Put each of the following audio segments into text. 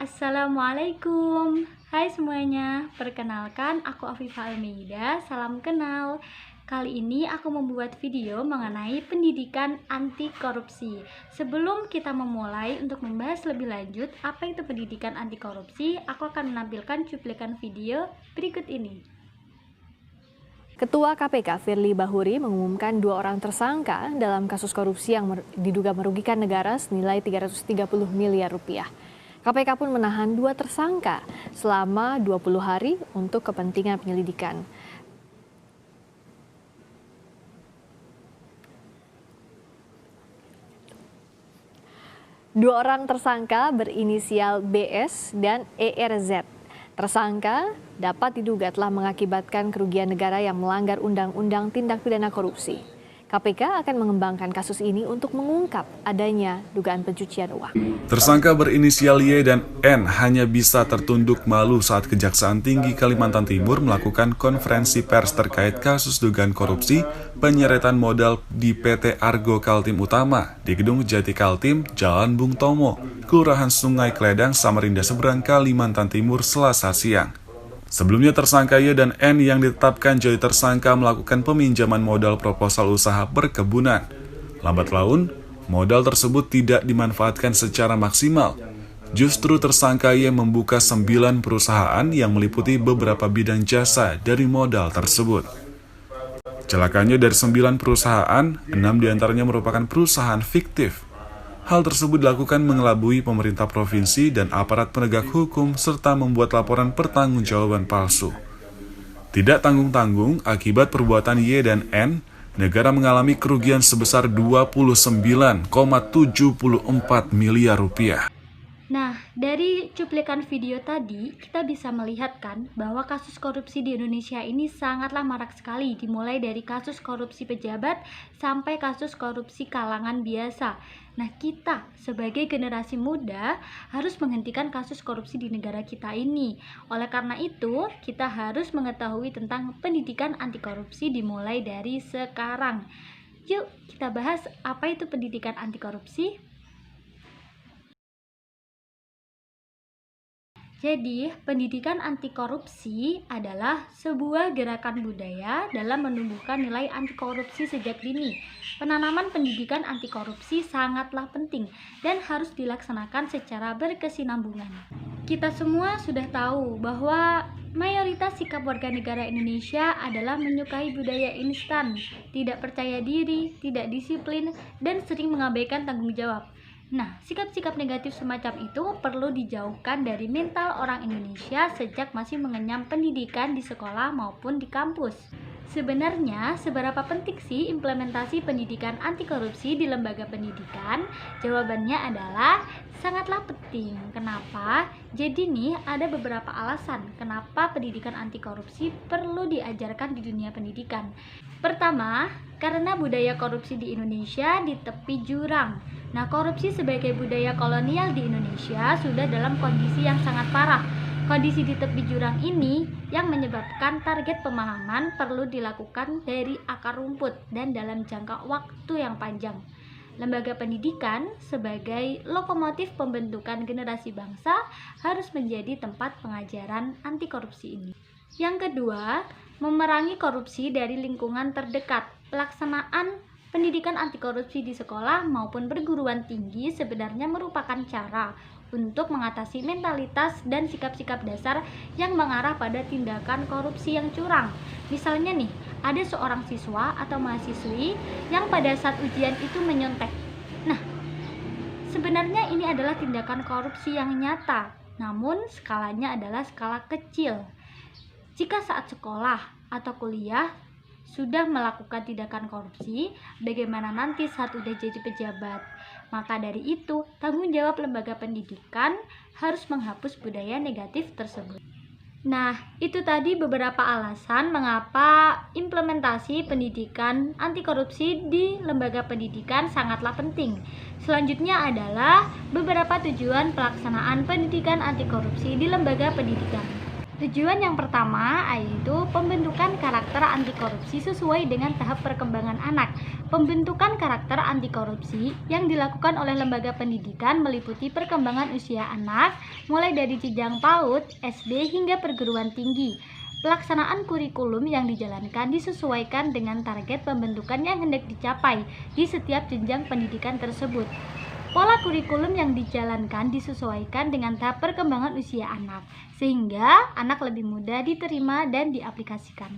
Assalamualaikum. Hai semuanya, perkenalkan aku Afifah Almeida, salam kenal. Kali ini aku membuat video mengenai pendidikan anti korupsi. Sebelum kita memulai untuk membahas lebih lanjut apa itu pendidikan anti korupsi, aku akan menampilkan cuplikan video berikut ini. Ketua KPK Firly Bahuri mengumumkan 2 orang tersangka dalam kasus korupsi yang diduga merugikan negara senilai 330 miliar rupiah. KPK pun menahan 2 tersangka selama 20 hari untuk kepentingan penyelidikan. Dua orang tersangka berinisial BS dan ERZ. Tersangka dapat diduga telah mengakibatkan kerugian negara yang melanggar Undang-Undang Tindak Pidana Korupsi. KPK akan mengembangkan kasus ini untuk mengungkap adanya dugaan pencucian uang. Tersangka berinisial Y dan N hanya bisa tertunduk malu saat Kejaksaan Tinggi Kalimantan Timur melakukan konferensi pers terkait kasus dugaan korupsi penyeretan modal di PT Argo Kaltim Utama di Gedung Jati Kaltim, Jalan Bung Tomo, Kelurahan Sungai Kledang, Samarinda Seberang, Kalimantan Timur, Selasa siang. Sebelumnya tersangka Y dan N yang ditetapkan jadi tersangka melakukan peminjaman modal proposal usaha perkebunan. Lambat laun, modal tersebut tidak dimanfaatkan secara maksimal. Justru tersangka Y membuka 9 perusahaan yang meliputi beberapa bidang jasa dari modal tersebut. Celakanya dari 9 perusahaan, 6 diantaranya merupakan perusahaan fiktif. Hal tersebut dilakukan mengelabui pemerintah provinsi dan aparat penegak hukum serta membuat laporan pertanggungjawaban palsu. Tidak tanggung-tanggung, akibat perbuatan Y dan N, negara mengalami kerugian sebesar 29,74 miliar rupiah. Nah, dari cuplikan video tadi, kita bisa melihat kan bahwa kasus korupsi di Indonesia ini sangatlah marak sekali, dimulai dari kasus korupsi pejabat sampai kasus korupsi kalangan biasa. Nah, kita sebagai generasi muda harus menghentikan kasus korupsi di negara kita ini. Oleh karena itu, kita harus mengetahui tentang pendidikan anti korupsi dimulai dari sekarang. Yuk, kita bahas apa itu pendidikan anti korupsi. Jadi, pendidikan anti korupsi adalah sebuah gerakan budaya dalam menumbuhkan nilai anti korupsi sejak dini. Penanaman pendidikan anti korupsi sangatlah penting dan harus dilaksanakan secara berkesinambungan. Kita semua sudah tahu bahwa mayoritas sikap warga negara Indonesia adalah menyukai budaya instan, tidak percaya diri, tidak disiplin, dan sering mengabaikan tanggung jawab. Nah, sikap-sikap negatif semacam itu perlu dijauhkan dari mental orang Indonesia sejak masih mengenyam pendidikan di sekolah maupun di kampus. Sebenarnya, seberapa penting sih implementasi pendidikan anti korupsi di lembaga pendidikan? Jawabannya adalah sangatlah penting. Kenapa? Jadi nih, ada beberapa alasan kenapa pendidikan anti korupsi perlu diajarkan di dunia pendidikan. Pertama, karena budaya korupsi di Indonesia di tepi jurang. Nah, korupsi sebagai budaya kolonial di Indonesia sudah dalam kondisi yang sangat parah. Kondisi di tepi jurang ini yang menyebabkan target pemahaman perlu dilakukan dari akar rumput dan dalam jangka waktu yang panjang. Lembaga pendidikan sebagai lokomotif pembentukan generasi bangsa harus menjadi tempat pengajaran anti korupsi ini. Yang kedua, memerangi korupsi dari lingkungan terdekat. Pelaksanaan pendidikan anti korupsi di sekolah maupun perguruan tinggi sebenarnya merupakan cara untuk mengatasi mentalitas dan sikap-sikap dasar yang mengarah pada tindakan korupsi yang curang. Misalnya nih, ada seorang siswa atau mahasiswi yang pada saat ujian itu menyontek. Nah, sebenarnya ini adalah tindakan korupsi yang nyata, namun skalanya adalah skala kecil. Jika saat sekolah atau kuliah sudah melakukan tindakan korupsi, bagaimana nanti saat udah jadi pejabat? Maka dari itu, tanggung jawab lembaga pendidikan harus menghapus budaya negatif tersebut. Nah, itu tadi beberapa alasan mengapa implementasi pendidikan anti korupsi di lembaga pendidikan sangatlah penting. Selanjutnya adalah beberapa tujuan pelaksanaan pendidikan anti korupsi di lembaga pendidikan. Tujuan yang pertama yaitu pembentukan karakter anti korupsi sesuai dengan tahap perkembangan anak. Pembentukan karakter anti korupsi yang dilakukan oleh lembaga pendidikan meliputi perkembangan usia anak, mulai dari jenjang PAUD, SD hingga perguruan tinggi. Pelaksanaan kurikulum yang dijalankan disesuaikan dengan target pembentukan yang hendak dicapai di setiap jenjang pendidikan tersebut. Pola kurikulum yang dijalankan disesuaikan dengan tahap perkembangan usia anak, sehingga anak lebih mudah diterima dan diaplikasikan.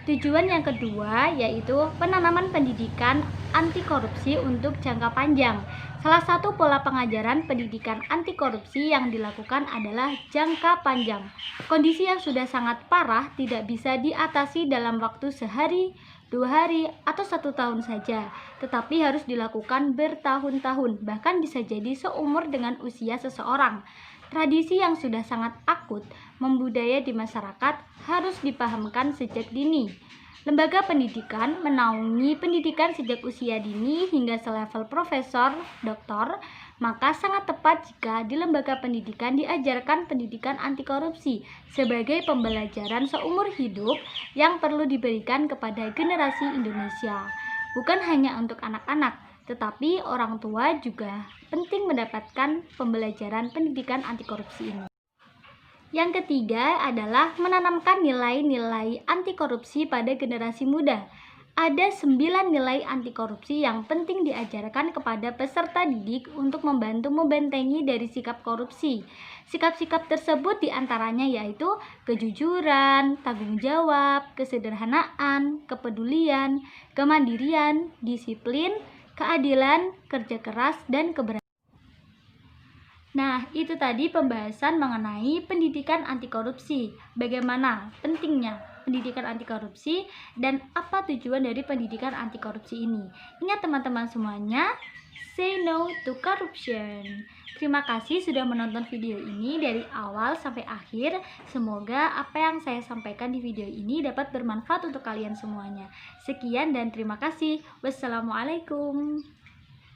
Tujuan yang kedua yaitu penanaman pendidikan anti korupsi untuk jangka panjang. Salah satu pola pengajaran pendidikan anti korupsi yang dilakukan adalah jangka panjang. Kondisi yang sudah sangat parah tidak bisa diatasi dalam waktu sehari, 2 hari, atau 1 tahun saja, tetapi harus dilakukan bertahun-tahun, bahkan bisa jadi seumur dengan usia seseorang. Tradisi yang sudah sangat akut membudaya di masyarakat harus dipahamkan sejak dini. Lembaga pendidikan menaungi pendidikan sejak usia dini hingga selevel profesor, doktor, maka sangat tepat jika di lembaga pendidikan diajarkan pendidikan anti korupsi sebagai pembelajaran seumur hidup yang perlu diberikan kepada generasi Indonesia. Bukan hanya untuk anak-anak, tetapi orang tua juga penting mendapatkan pembelajaran pendidikan anti korupsi ini. Yang ketiga adalah menanamkan nilai-nilai anti korupsi pada generasi muda. Ada 9 nilai anti korupsi yang penting diajarkan kepada peserta didik untuk membantu membentengi dari sikap korupsi. Sikap-sikap tersebut diantaranya yaitu kejujuran, tanggung jawab, kesederhanaan, kepedulian, kemandirian, disiplin, keadilan, kerja keras, dan keberanian. Nah, itu tadi pembahasan mengenai pendidikan anti korupsi. Bagaimana pentingnya pendidikan anti korupsi dan apa tujuan dari pendidikan anti korupsi ini. Ingat teman-teman semuanya, say no to corruption. Terima kasih sudah menonton video ini dari awal sampai akhir. Semoga apa yang saya sampaikan di video ini dapat bermanfaat untuk kalian semuanya. Sekian dan terima kasih. Wassalamualaikum.